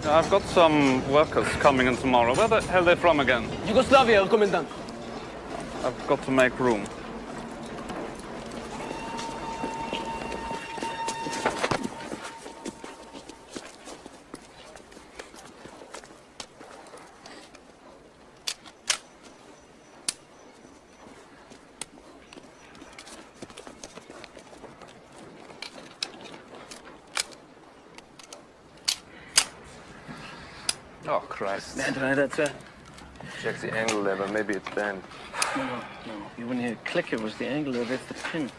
I've got some workers coming in tomorrow. Where the hell are they from again? Yugoslavia, Commandant. I've got to make room. Oh, Christ. That's Check the angle lever, maybe it's bent. No. When you click it was the angle lever, it's the pin.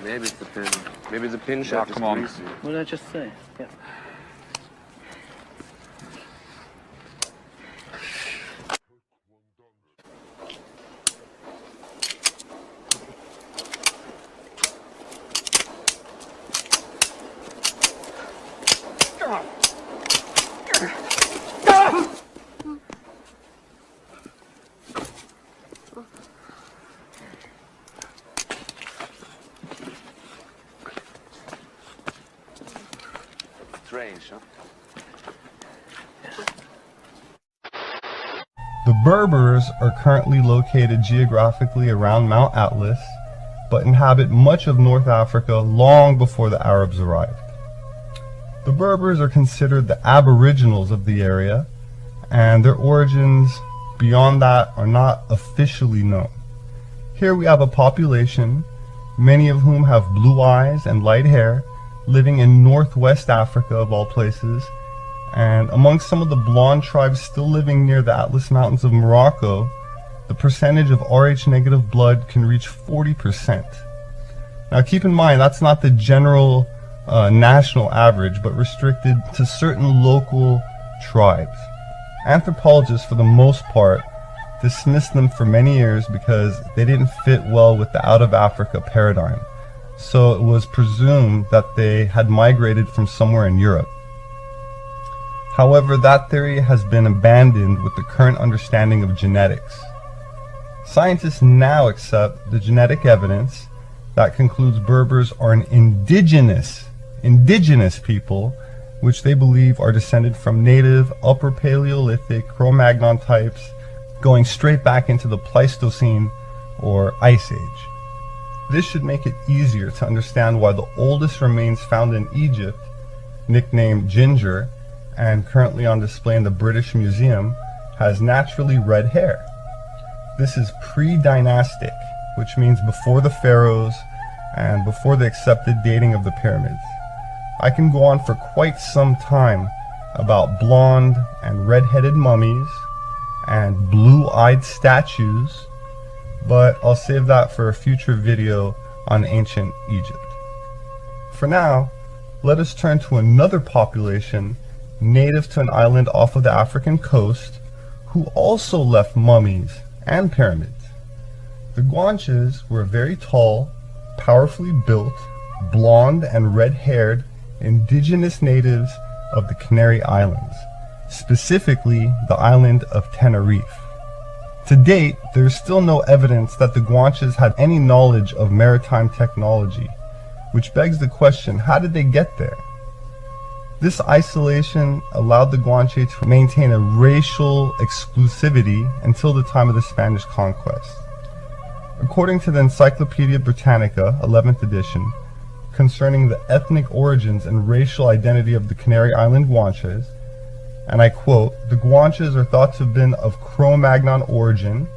Maybe it's the pin. Maybe the pin shaft is come on. greasy. What did I just say? Yeah. Strange, huh? The Berbers are currently located geographically around Mount Atlas, but inhabit much of North Africa long before the Arabs arrived. The Berbers are considered the aboriginals of the area, and their origins beyond that are not officially known. Here we have a population, many of whom have blue eyes and light hair, living in Northwest Africa of all places, and amongst some of the blonde tribes still living near the Atlas Mountains of Morocco, the percentage of Rh negative blood can reach 40%. Now keep in mind, that's not the general national average, but restricted to certain local tribes. Anthropologists, for the most part, dismissed them for many years because they didn't fit well with the out-of-Africa paradigm. So it was presumed that they had migrated from somewhere in Europe. However, that theory has been abandoned with the current understanding of genetics. Scientists now accept the genetic evidence that concludes Berbers are an indigenous people, which they believe are descended from native Upper Paleolithic Cro-Magnon types going straight back into the Pleistocene or Ice Age. This should make it easier to understand why the oldest remains found in Egypt, nicknamed Ginger, and currently on display in the British Museum, has naturally red hair. This is pre-dynastic, which means before the pharaohs and before the accepted dating of the pyramids. I can go on for quite some time about blonde and red-headed mummies and blue-eyed statues, but I'll save that for a future video on ancient Egypt. For now, let us turn to another population native to an island off of the African coast who also left mummies and pyramids. The Guanches were very tall, powerfully built, blonde and red-haired indigenous natives of the Canary Islands, specifically the island of Tenerife. To date, there is still no evidence that the Guanches had any knowledge of maritime technology, which begs the question, how did they get there? This isolation allowed the Guanche to maintain a racial exclusivity until the time of the Spanish conquest. According to the Encyclopedia Britannica, 11th edition, concerning the ethnic origins and racial identity of the Canary Island Guanches, and I quote, "The Guanches are thought to have been of Cro-Magnon origin,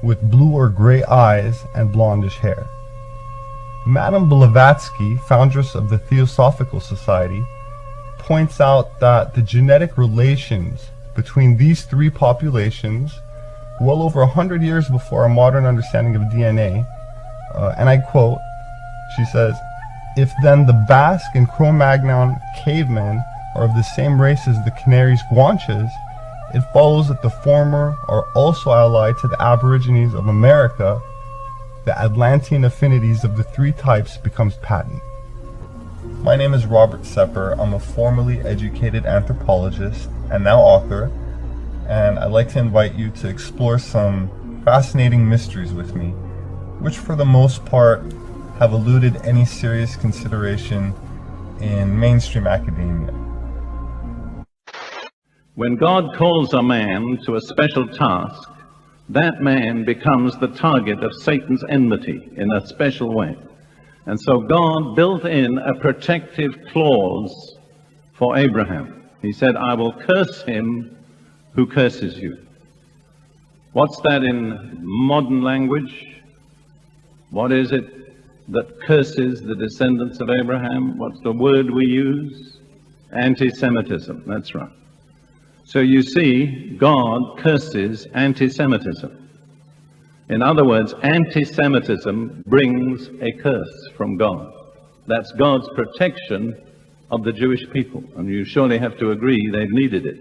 with blue or gray eyes and blondish hair." Madame Blavatsky, foundress of the Theosophical Society, points out that the genetic relations between these three populations, well over 100 years before our modern understanding of DNA, and I quote, she says, "If then the Basque and Cro-Magnon cavemen are of the same race as the Canaries Guanches, it follows that the former are also allied to the Aborigines of America. The Atlantean affinities of the three types becomes patent." My name is Robert Sepper. I'm a formally educated anthropologist and now author, and I'd like to invite you to explore some fascinating mysteries with me, which for the most part have eluded any serious consideration in mainstream academia. When God calls a man to a special task, that man becomes the target of Satan's enmity in a special way. And so God built in a protective clause for Abraham. He said, I will curse him who curses you. What's that in modern language? What is it that curses the descendants of Abraham? What's the word we use? Anti-Semitism, that's right. So you see, God curses anti-Semitism. In other words, anti-Semitism brings a curse from God. That's God's protection of the Jewish people, and you surely have to agree they've needed it.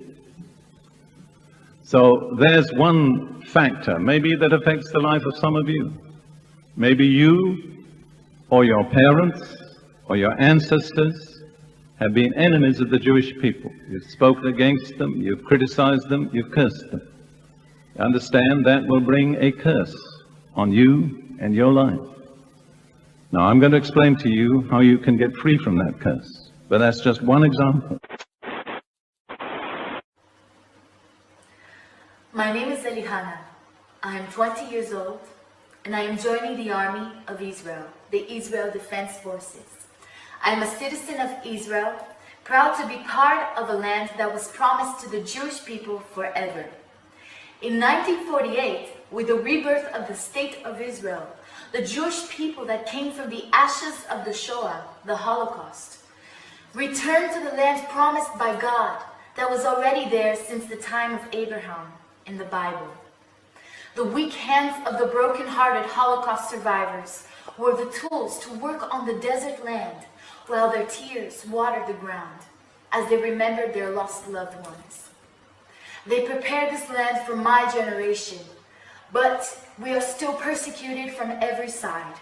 So there's one factor, maybe that affects the life of some of you. Maybe you, or your parents, or your ancestors, have been enemies of the Jewish people. You've spoken against them, you've criticized them, you've cursed them. You understand that will bring a curse on you and your life. Now, I'm going to explain to you how you can get free from that curse, but that's just one example. My name is Elihana. I am 20 years old, and I am joining the Army of Israel, the Israel Defense Forces. I am a citizen of Israel, proud to be part of a land that was promised to the Jewish people forever. In 1948, with the rebirth of the State of Israel, the Jewish people that came from the ashes of the Shoah, the Holocaust, returned to the land promised by God that was already there since the time of Abraham in the Bible. The weak hands of the broken-hearted Holocaust survivors were the tools to work on the desert land, while their tears watered the ground as they remembered their lost loved ones. They prepared this land for my generation, but we are still persecuted from every side,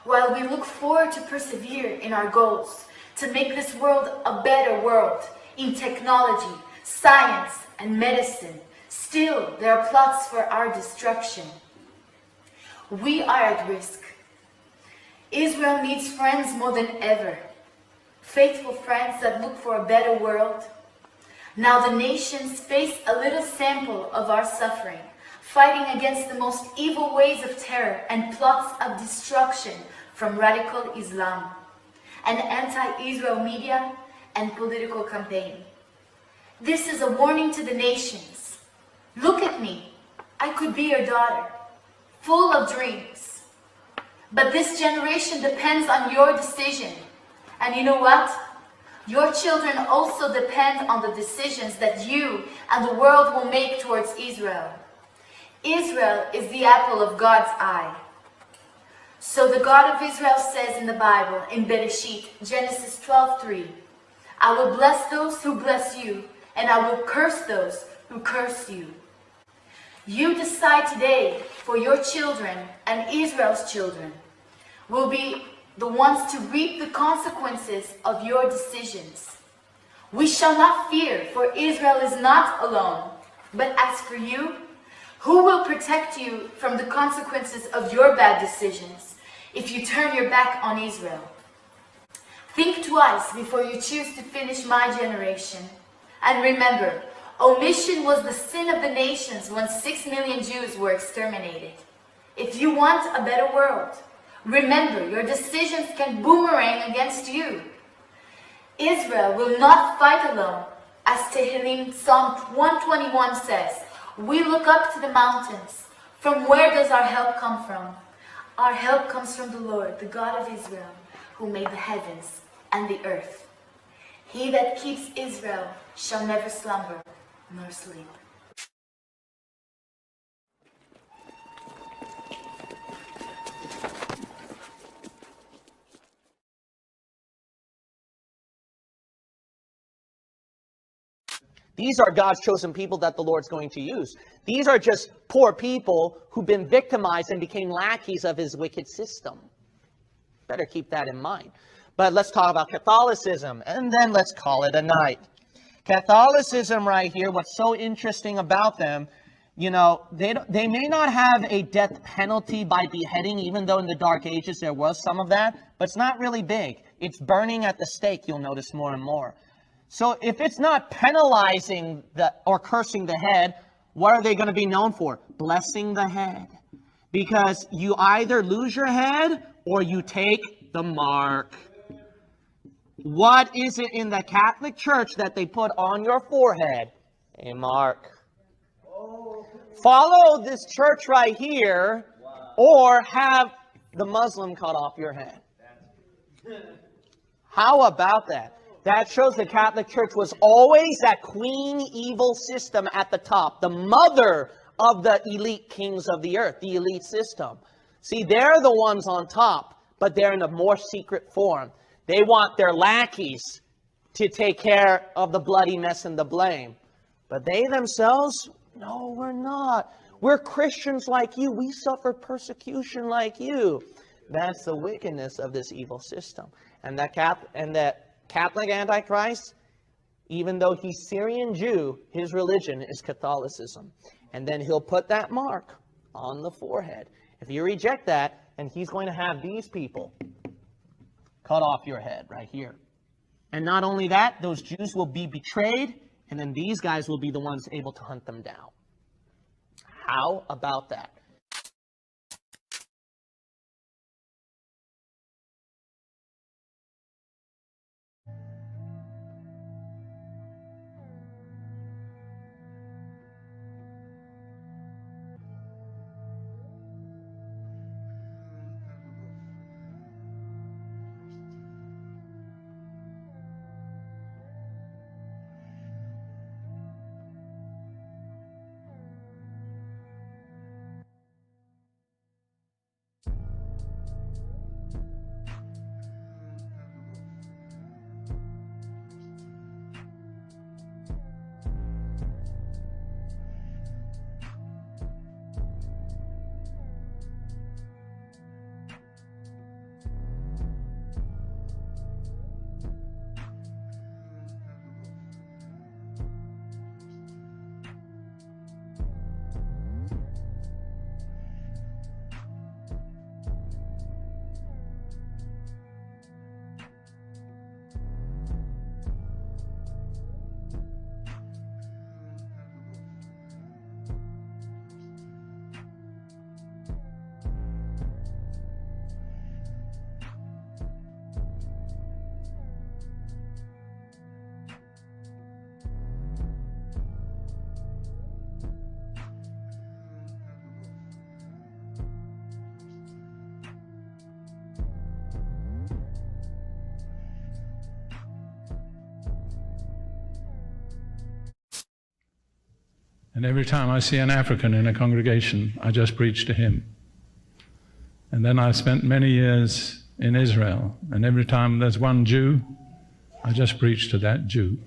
while we look forward to persevere in our goals to make this world a better world in technology, science, and medicine. Still, there are plots for our destruction. We are at risk. Israel needs friends more than ever. Faithful friends that look for a better world. Now the nations face a little sample of our suffering, fighting against the most evil ways of terror and plots of destruction from radical Islam, and anti-Israel media and political campaign. This is a warning to the nations. Look at me. I could be your daughter, full of dreams. But this generation depends on your decision. And you know what? Your children also depend on the decisions that you and the world will make towards Israel. Israel is the apple of God's eye. So the God of Israel says in the Bible, in Bereshit, Genesis 12:3, I will bless those who bless you, and I will curse those who curse you. You decide today for your children, and Israel's children will be the ones to reap the consequences of your decisions. We shall not fear, for Israel is not alone. But as for you, who will protect you from the consequences of your bad decisions if you turn your back on Israel? Think twice before you choose to finish my generation. And remember, omission was the sin of the nations when 6 million Jews were exterminated. If you want a better world, remember, your decisions can boomerang against you. Israel will not fight alone. As Tehillim Psalm 121 says, we look up to the mountains. From where does our help come from? Our help comes from the Lord, the God of Israel, who made the heavens and the earth. He that keeps Israel shall never slumber nor sleep. These are God's chosen people that the Lord's going to use. These are just poor people who've been victimized and became lackeys of his wicked system. Better keep that in mind. But let's talk about Catholicism, and then let's call it a night. Catholicism right here, what's so interesting about them, you know, they may not have a death penalty by beheading, even though in the Dark Ages there was some of that, but it's not really big. It's burning at the stake, you'll notice more and more. So if it's not penalizing or cursing the head, what are they going to be known for? Blessing the head. Because you either lose your head or you take the mark. What is it in the Catholic Church that they put on your forehead? A mark. Follow this church right here, or have the Muslim cut off your head. How about that? That shows the Catholic Church was always that queen evil system at the top, the mother of the elite kings of the earth, the elite system. See, they're the ones on top, but they're in a more secret form. They want their lackeys to take care of the bloody mess and the blame. But they themselves, no, we're not. We're Christians like you. We suffer persecution like you. That's the wickedness of this evil system. And that Catholic Antichrist, even though he's Syrian Jew, his religion is Catholicism. And then he'll put that mark on the forehead. If you reject that, then he's going to have these people cut off your head right here. And not only that, those Jews will be betrayed, and then these guys will be the ones able to hunt them down. How about that? And every time I see an African in a congregation, I just preach to him. And then I spent many years in Israel, and every time there's one Jew, I just preach to that Jew.